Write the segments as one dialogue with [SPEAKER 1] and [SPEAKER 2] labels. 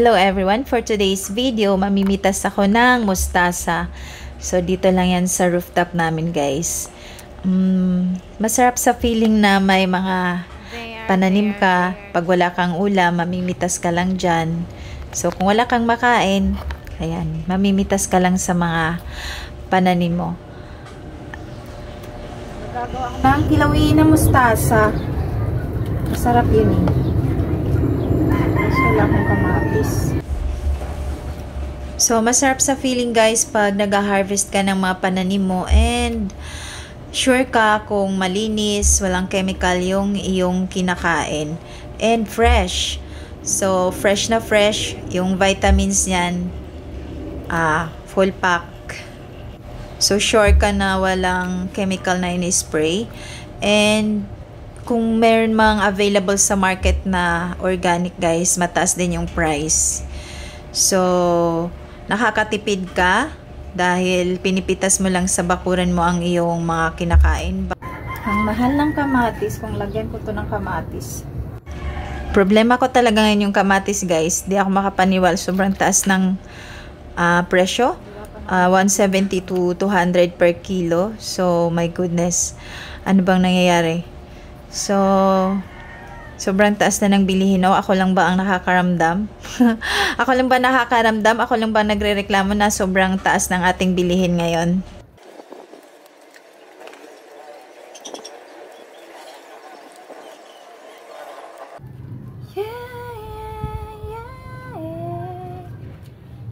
[SPEAKER 1] Hello everyone! For today's video, mamimitas ako ng mustasa. So, dito lang yan sa rooftop namin, guys. Masarap sa feeling na may mga pananim ka. Pag wala kang ulam, mamimitas ka lang dyan. So, kung wala kang makain, ayan, mamimitas ka lang sa mga pananim mo. Gagawa ko ng kilawin na mustasa. Masarap yun eh. Wala akong kamatis. So, masarap sa feeling guys pag nag-harvest ka ng mga pananim mo and sure ka kung malinis, walang chemical yung iyong kinakain and fresh. So, fresh na fresh yung vitamins niyan, full pack. So, sure ka na walang chemical na in-spray and kung meron mang available sa market na organic guys, mataas din yung price. So, nakakatipid ka dahil pinipitas mo lang sa bakuran mo ang iyong mga kinakain. Ang mahal ng kamatis, kung lagyan ko to ng kamatis. Problema ko talaga ngayon yung kamatis guys. Di ako makapaniwal. Sobrang taas ng presyo. 170 to 200 per kilo. So, my goodness. Ano bang nangyayari? So, sobrang taas na ng bilihin. O, ako lang ba ang nakakaramdam? Ako lang ba nakakaramdam? Ako lang ba nagre-reklamo na sobrang taas ng ating bilihin ngayon?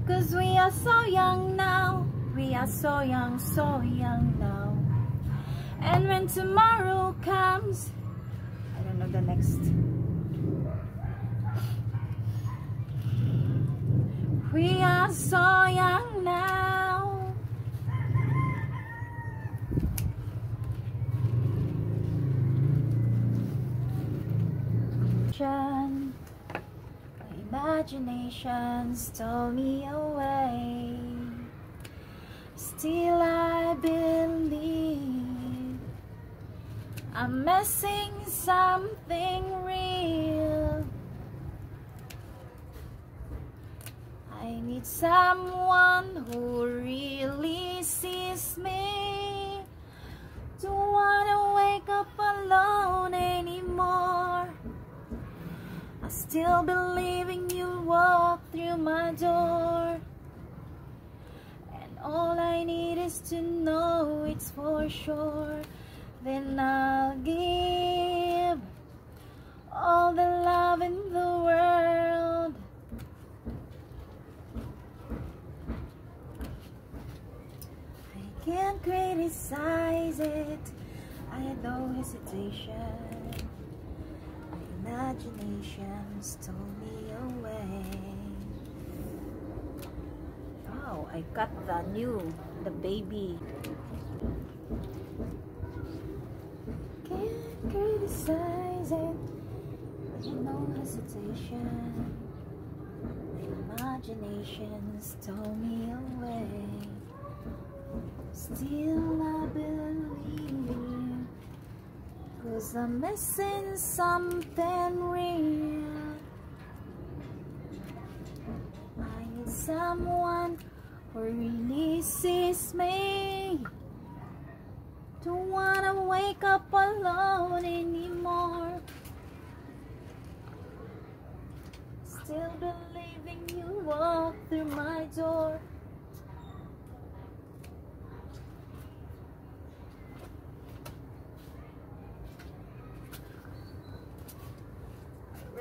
[SPEAKER 1] Cause we are so young now. We are so young now. And when tomorrow comes, I don't know the next. We are so young now. My imagination stole me away. Still I believe I'm missing something real. I need someone who really sees me. Don't wanna wake up alone anymore. I still believe in you walk through my door. And all I need is to know it's for sure. Then I'll give all the love in the world. I can't criticize it. I had no hesitation. My imagination stole me away. Oh, I got the baby. Can't criticize it. No hesitation. My imagination stole me away. Still I believe, 'cause I'm missing something real. I need someone who really sees me. Don't wanna wake up alone anymore. Still believing you walk through my door.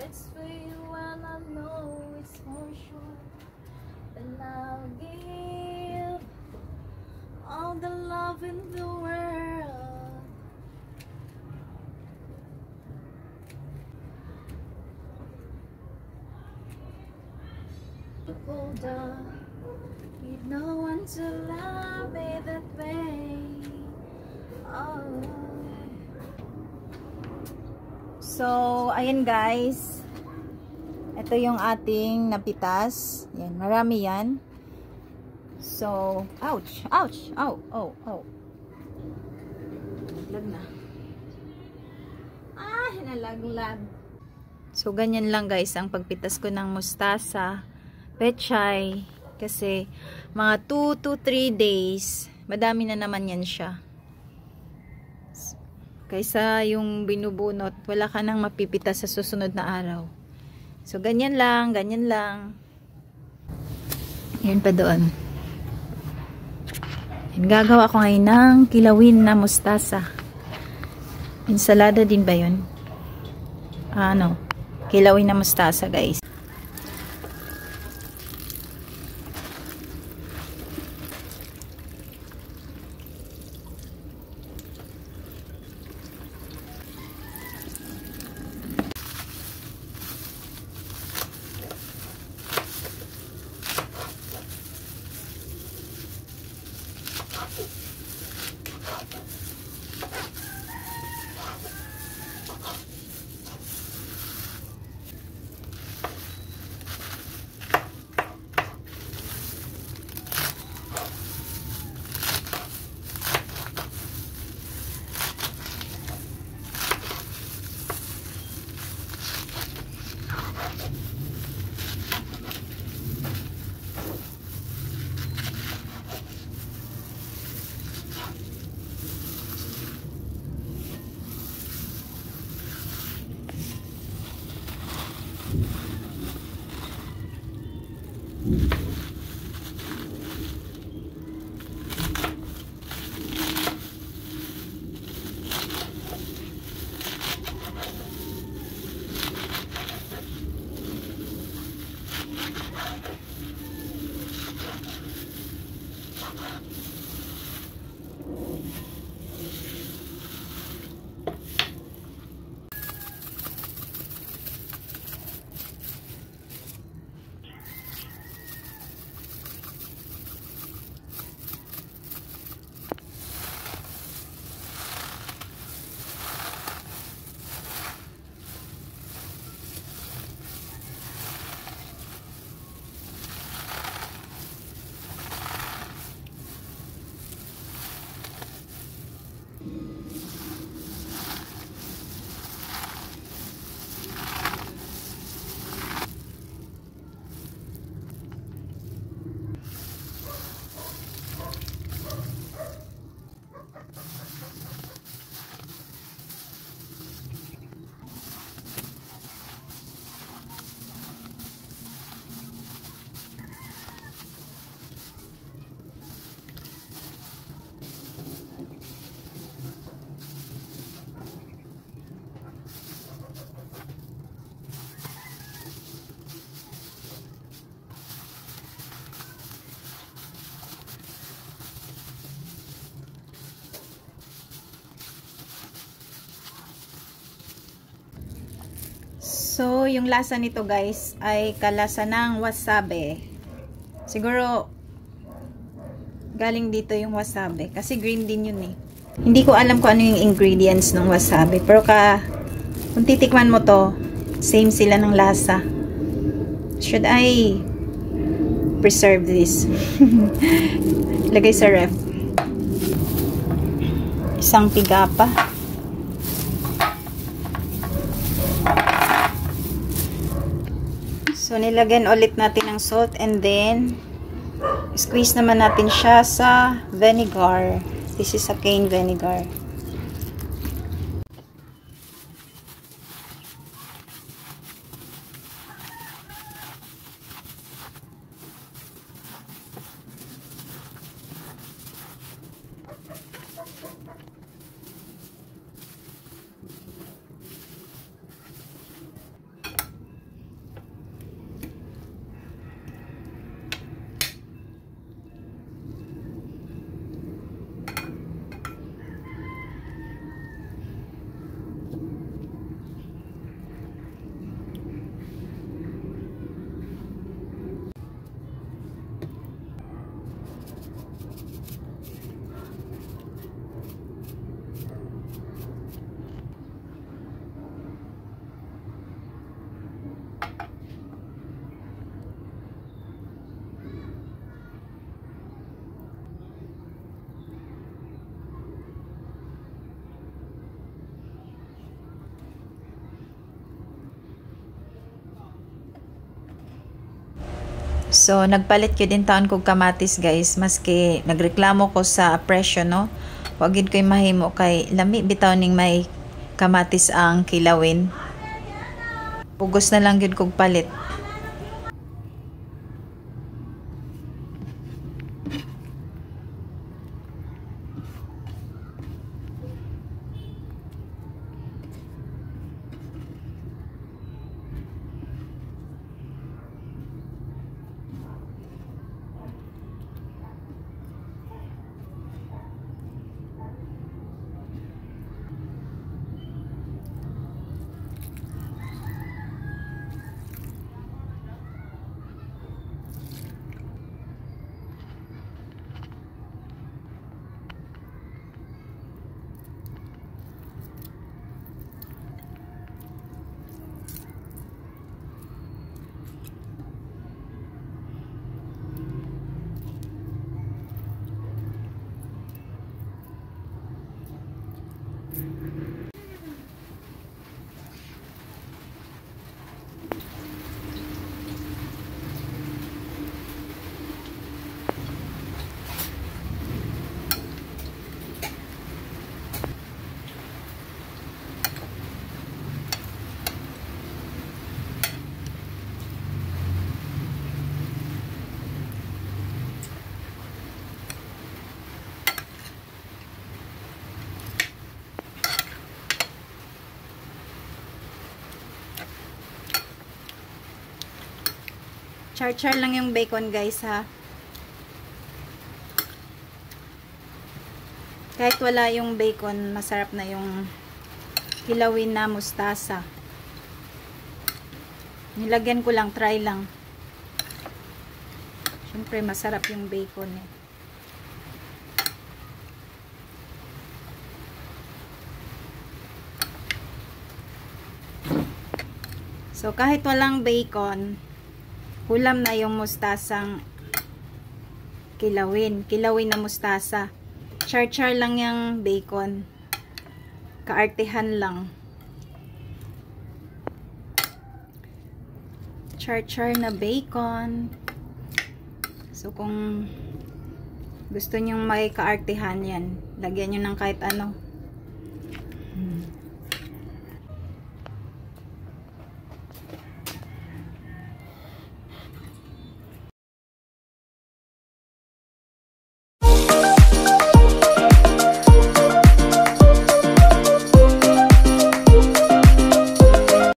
[SPEAKER 1] It's for you and I know it's for sure. Then I'll give all the love in the world. Hold on, need no one to love me that way. Oh. So, ayan guys. Ito yung ating napitas. Yan, marami yan. So, ouch, ouch, oh, oh, oh. Nalaglag na. Nalaglag. So, ganyan lang guys ang pagpitas ko ng mustasa. pechay. Kasi mga 2 to 3 days, madami na naman yan siya. Kaysa yung binubunot, wala ka nang mapipita sa susunod na araw. So, ganyan lang, ganyan lang. Yan pa doon. Yan, gagawa ko ngayon ng kilawin na mustasa. Ensalada din ba yun? Ano? Kilawin na mustasa, guys. So, yung lasa nito guys ay kalasa ng wasabi. Siguro galing dito yung wasabi kasi green din yun eh. Hindi ko alam kung ano yung ingredients ng wasabi, pero kung titikman mo to, same sila ng lasa. Should I preserve this? Lagay sa ref. Isang tiga pa. So, nilagyan ulit natin ng salt and then squeeze naman natin siya sa vinegar. This is a cane vinegar. So nagpalit ko din taon kog kamatis guys, maski nagreklamo ko sa presyo no. Wa gid ko'y mahimo kay lami bitaw ning may kamatis ang kilawin. Pugos na lang gid kog palit. Char-char lang yung bacon guys ha. Kahit wala yung bacon, masarap na yung kilawin na mustasa. Nilagyan ko lang, try lang. Siyempre masarap yung bacon eh. So kahit walang bacon, ulam na yung mustasang kilawin na mustasa. Char-char lang yung bacon, kaartehan lang. Char-char na bacon. So kung gusto nyong may kaartehan yan, lagyan nyo ng kahit ano.